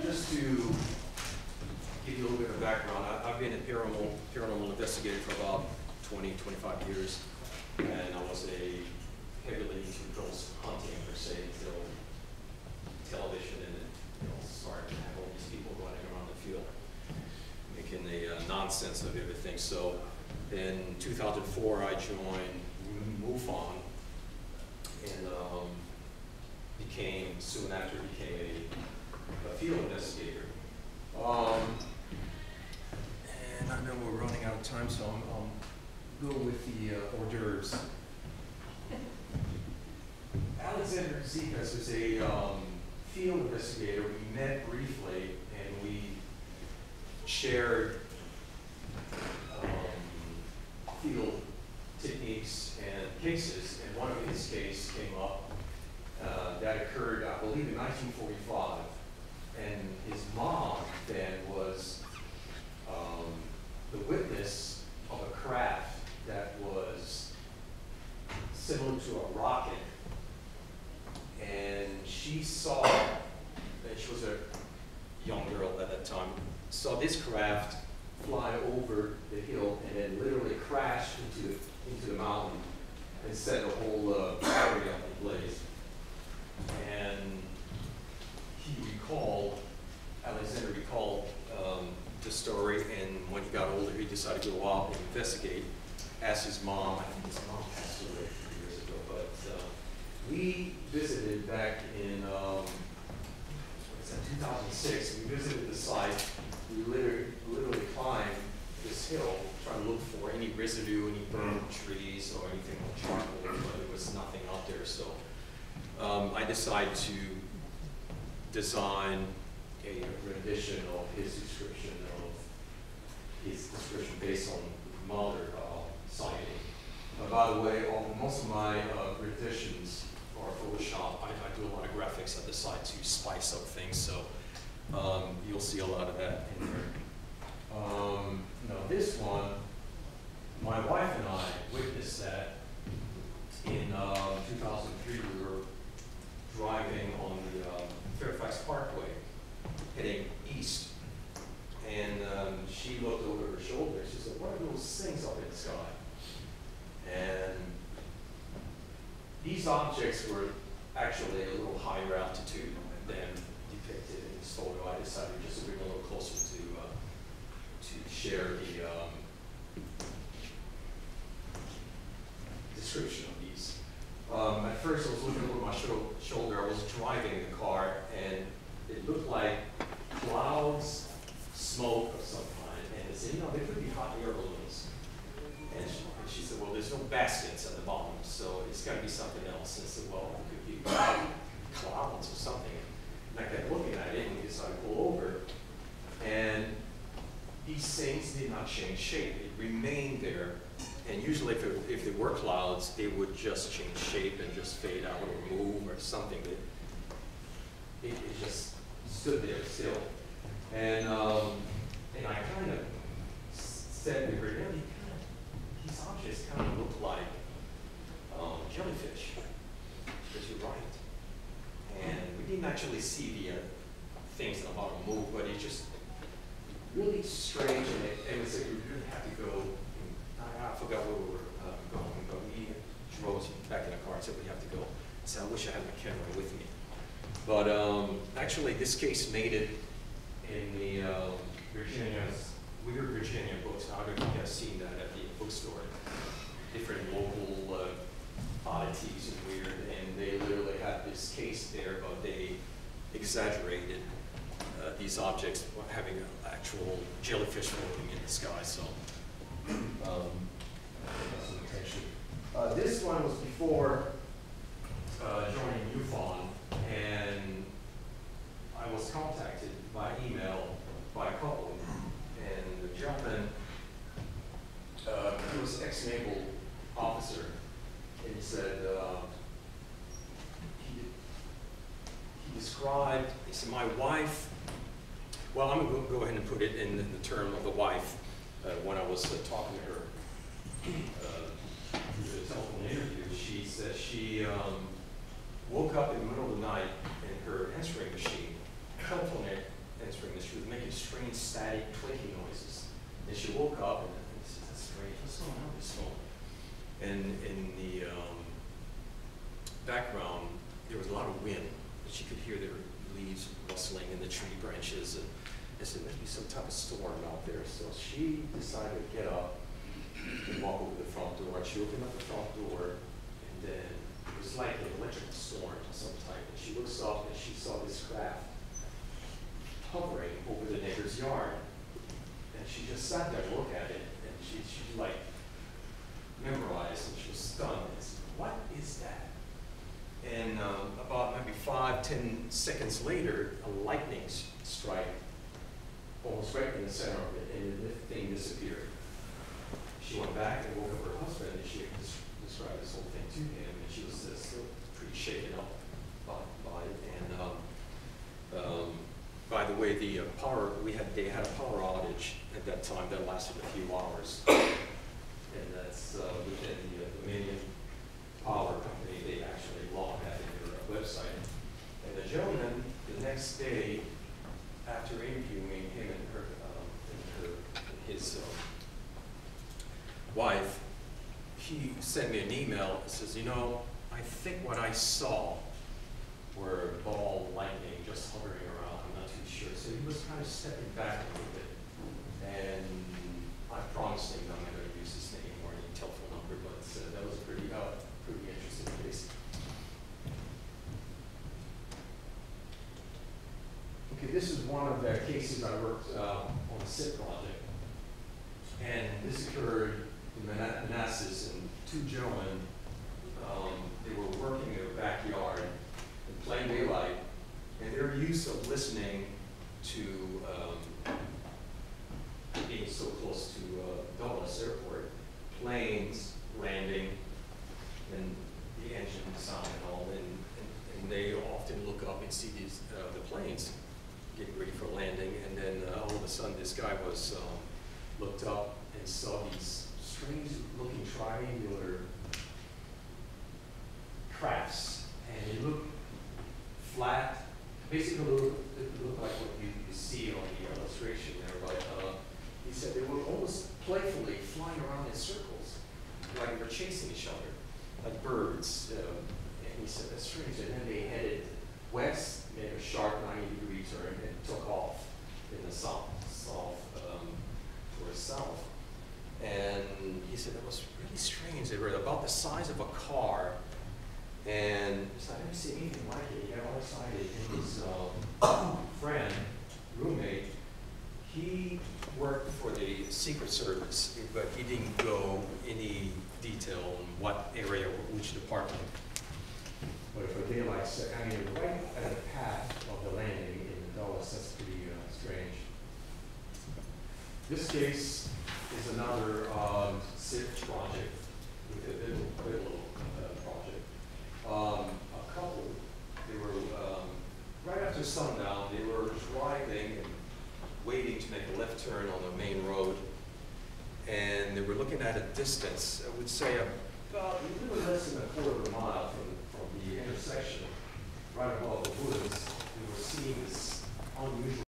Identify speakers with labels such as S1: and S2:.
S1: just to give you a little bit of background, I've been a paranormal investigator for about 20, 25 years, and I was heavily into ghost hunting per se until television and started to have all these people running around the field, making a nonsense of everything. So in 2004, I joined MUFON, and soon after became a field investigator. And I know we're running out of time, so I'll go with the hors d'oeuvres. Alexander Zekas is a field investigator. We met briefly, and we shared field techniques and cases, and one of his cases came up that occurred, I believe, in 1945, and his mom then was the witness of a craft that was similar to a rocket, and she saw, and she was a young girl at that time, saw this craft fly over the hill and then literally crash into the mountain and set the whole area ablaze. And Alexander recalled the story, and when he got older, he decided to go out and investigate. Asked his mom, I think his mom passed away a few years ago, but we visited back in 2006. We visited the site. We literally climbed this hill, trying to look for any residue, any burned trees, or anything like charcoal, but there was nothing out there. So I decided to design a rendition of his description based on Mulder sighting. By the way, most of my renditions are Photoshop. I do a lot of graphics at the site to spice up things, so you'll see a lot of that in there. Now this one, my wife and I witnessed that in 2003. We were driving on the Fairfax Parkway, heading east, and she looked over her shoulder. She said, "What are those things up in the sky?" And these objects were actually a little higher altitude than depicted in this photo. I decided just to bring a little closer to share the description of these. At first, I was looking over my shoulder. I was driving the car, and it looked like clouds, smoke of some kind. And I said, they could be hot air balloons. And she said, well, there's no baskets at the bottom, so it's got to be something else. And I said, well, it could be clouds or something. And I kept looking at it, and we decided to pull over. And these things did not change shape. It remained there. And usually if there were clouds, they would just change shape and just fade out or move or something. It just stood there still. And I kind of said to her, these objects kind of look like jellyfish, because you're right. And we didn't actually see the things in the bottom move, but it just really strange, and it was like we really had to go. I forgot where we were going, but we drove back in the car and said we have to go. So I wish I had my camera with me. But actually, this case made it in the Weird Virginia books. I don't know if you guys seen that at the bookstore. Different local oddities and weird, and they literally had this case there, but they exaggerated these objects having an actual jellyfish floating in the sky. So this one was before joining MUFON, and I was contacted by email by a couple, and the gentleman, he was an ex-naval officer, and he said, he described, he said, my wife, well, I'm going to go ahead and put it in the term of the wife. When I was talking to her through the telephone interview, she said she woke up in the middle of the night and her answering machine, telephone static clicking noises. And she woke up and she said, "That's strange. What's going on with this phone?" And in the background, there was a lot of wind. She could hear the leaves rustling in the tree branches, and I said, "Must be some type of storm out there." So she decided to get up and walk over to the front door. She opened up the front door, and then it was like an electrical storm of some type. And she looks up and she saw this craft hovering over the neighbor's yard. And she just sat there and looked at it, and she like memorized, and she was stunned. And said, "What is that?" And about maybe 5-10 seconds later, a lightning strike almost right in the center of it, and the thing disappeared. She went back and woke up her husband, and she described this whole thing to him, and she was still pretty shaken up by it. And by the way, the power they had a power outage at that time that lasted a few hours, and that's within the Dominion Power Company. They actually logged that in their website. And the gentleman, the next day, after interviewing him and his wife, he sent me an email that says, "You know, I think what I saw were ball lightning just hovering around. I'm not too sure." So he was kind of stepping back a little bit. And I promised him I'm not going to use his name or any telephone number, but that was a pretty interesting case. Okay, this is one of the cases I worked on a SIP project. And this occurred in Manassas, and two gentlemen, they were working in their backyard in plain daylight, and they were used to listening to being so close to Dulles Airport, planes landing, and the engine sound and all, and they often look up and see these the planes getting ready for landing, and then all of a sudden this guy was looked up and saw these strange-looking triangular crafts, and they looked flat. Basically, it looked like what you see on the illustration there, but he said they were almost playfully flying around in circles, like they were chasing each other, like birds. And he said, "That's strange." And then they headed west, made a sharp 90-degree turn, and took off in the south towards south. And he said it was really strange. They were about the size of a car, and he said, "I never seen anything like it." He got all excited, and his friend, roommate, he worked for the Secret Service, but he didn't go any detail on what area or which department. But for daylight, I mean, right at the path of the landing in Dulles, that's pretty strange. This case is another SIP project, with a little project. A couple, they were, right after sundown, they were driving and waiting to make a left turn on the main road, and they were looking at a distance, I would say about a little less than a quarter of a mile from the intersection, right above the woods. We were seeing this unusual